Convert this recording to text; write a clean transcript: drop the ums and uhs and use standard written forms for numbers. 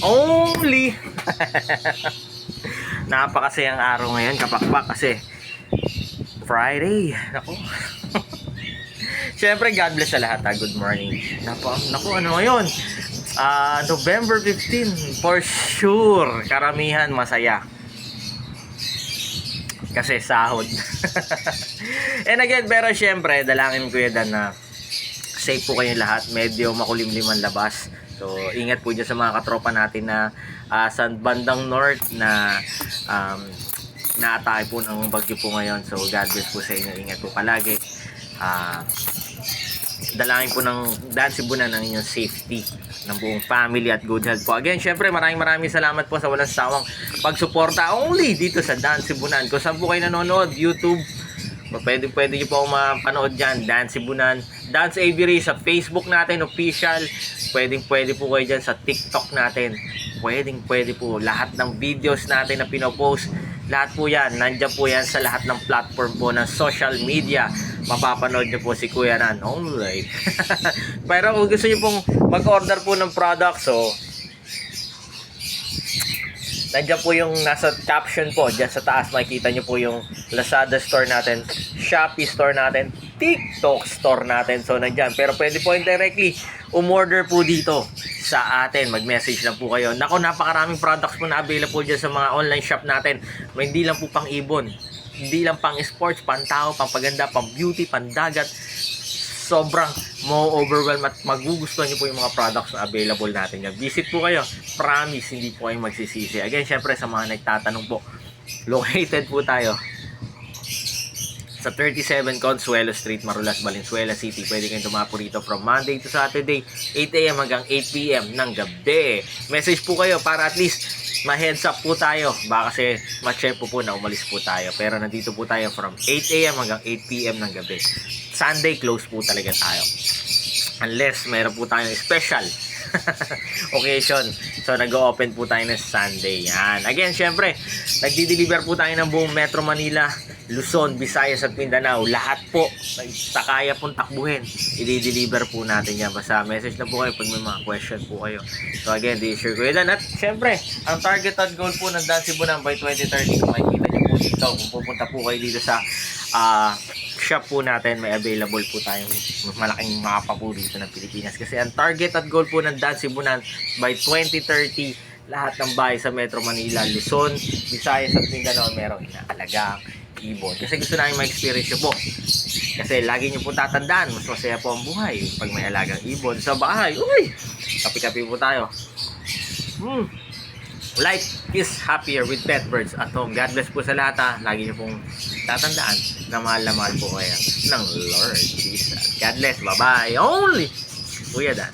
Only. Napakasayang araw ngayon, kapakpak, kasi Friday. Naku. Siyempre, God bless sa lahat. Good morning. Naku, ano ngayon? November 15. For sure, karamihan masaya. Kasi sahod. And again, pero siyempre, dalangin ko yan na safe po kayong lahat. Medyo makulimlim ang labas. So, ingat po dyan sa mga katropa natin na sa bandang north na naatake po ng bagyo po ngayon. So, God bless po sa inyo. Ingat po palagi. Dalangin po ng Dan Cebunan ng inyong safety ng buong family at good health po. Again, syempre maraming salamat po sa walang sawang pagsuporta only dito sa Dan Cebunan. Kung saan po kayo nanonood, YouTube, pwede nyo po mapanood dyan, Dan Cebunan, Dance Avery sa Facebook natin, official. Pwede po kayo dyan sa TikTok natin. Pwede po. Lahat ng videos natin na pinopost, lahat po yan, nandiyan po yan sa lahat ng platform po ng social media. Mapapanood nyo po si Kuya Nan only. Pero kung gusto nyo pong mag-order po ng product, so nandiyan po yung nasa caption po, dyan sa taas makikita nyo po yung Lazada store natin, Shopee store natin, TikTok store natin. So nandiyan, pero pwede po yung directly umorder po dito sa atin, mag-message lang po kayo. Nako, napakaraming products po na available dyan sa mga online shop natin. May hindi lang po pang ibon, hindi lang pang sports, pang tao, pang paganda, pang beauty, pang dagat. Sobrang mo-overwhelm at magugustuhan nyo po yung mga products na available natin yan. Visit po kayo. Promise, hindi po kayo magsisisi. Again, syempre sa mga nagtatanong po, located po tayo sa 37 Consuelo Street, Marulas, Valenzuela City. Pwede kayong dumapo rito from Monday to Saturday, 8 AM hanggang 8 PM ng gabi. Message po kayo para at least ma-heads up po tayo. Baka kasi ma-check po na umalis po tayo. Pero nandito po tayo from 8 AM hanggang 8 PM ng gabi. Sunday, close po talaga tayo. Unless meron po tayong special occasion. So, nag-open po tayo ng Sunday. Yan. Again, syempre, nagdi-deliver po tayo ng buong Metro Manila, Luzon, Visayas at Mindanao. Lahat po, sa kaya pong takbuhin, i-deliver po natin yan. Basta message na po kayo pag may mga question po kayo. So, again, di-share ko yan. At syempre, ang targeted goal po ng Dan Cebunan by 2030, kung makikita nyo po dito, kung pupunta po kayo dito sa shop po natin, may available po tayong malaking mapa po dito ng Pilipinas. Kasi ang target at goal po ng Dan Cebunan by 2030, lahat ng bahay sa Metro Manila, Luzon, Visayas at Mindanao merong inaalagang ibon. Kasi gusto namin ma-experience nyo po. Kasi lagi nyo po tatandaan, mas masaya po ang buhay pag may alagang ibon sa bahay. Uy! Kapi-kapi po tayo. Life is happier with pet birds at home. God bless po sa lahat ha. Lagi nyo pong tatandaan na mahal po kayo ng Lord Jesus. God bless. Bye-bye. Only Kuya Dan.